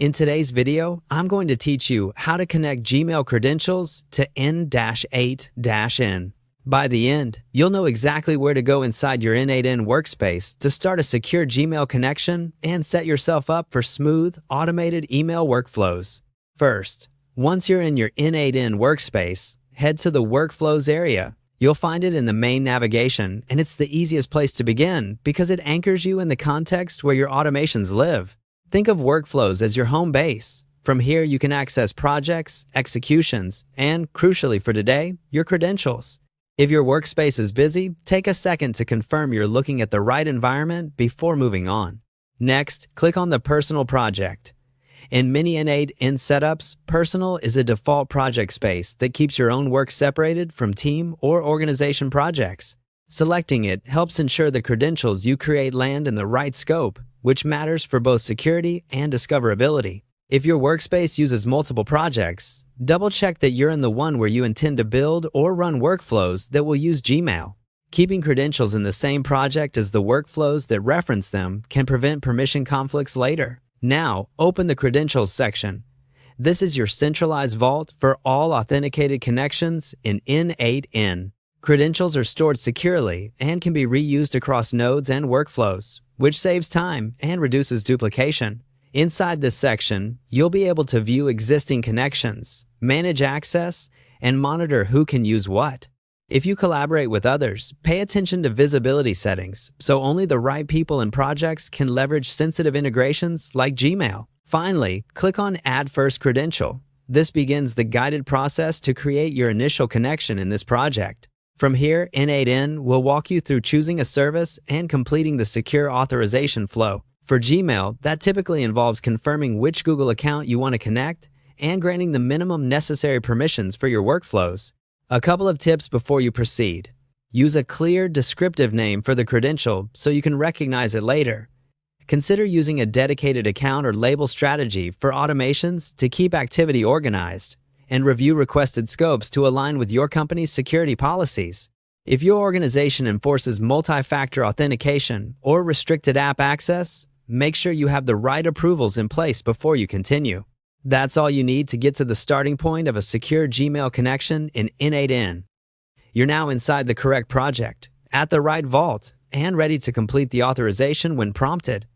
In today's video, I'm going to teach you how to connect Gmail credentials to n8n. By the end, you'll know exactly where to go inside your n8n workspace to start a secure Gmail connection and set yourself up for smooth, automated email workflows. First, once you're in your n8n workspace, head to the Workflows area. You'll find it in the main navigation, and it's the easiest place to begin because it anchors you in the context where your automations live. Think of workflows as your home base. From here, you can access projects, executions, and, crucially for today, your credentials. If your workspace is busy, take a second to confirm you're looking at the right environment before moving on. Next, click on the Personal project. In many n8n setups, Personal is a default project space that keeps your own work separated from team or organization projects. Selecting it helps ensure the credentials you create land in the right scope, which matters for both security and discoverability. If your workspace uses multiple projects, double-check that you're in the one where you intend to build or run workflows that will use Gmail. Keeping credentials in the same project as the workflows that reference them can prevent permission conflicts later. Now, open the Credentials section. This is your centralized vault for all authenticated connections in n8n. Credentials are stored securely and can be reused across nodes and workflows, which saves time and reduces duplication. Inside this section, you'll be able to view existing connections, manage access, and monitor who can use what. If you collaborate with others, pay attention to visibility settings so only the right people and projects can leverage sensitive integrations like Gmail. Finally, click on Add First Credential. This begins the guided process to create your initial connection in this project. From here, n8n will walk you through choosing a service and completing the secure authorization flow. For Gmail, that typically involves confirming which Google account you want to connect and granting the minimum necessary permissions for your workflows. A couple of tips before you proceed. Use a clear, descriptive name for the credential so you can recognize it later. Consider using a dedicated account or label strategy for automations to keep activity organized, and review requested scopes to align with your company's security policies. If your organization enforces multi-factor authentication or restricted app access, make sure you have the right approvals in place before you continue. That's all you need to get to the starting point of a secure Gmail connection in n8n. You're now inside the correct project, at the right vault, and ready to complete the authorization when prompted.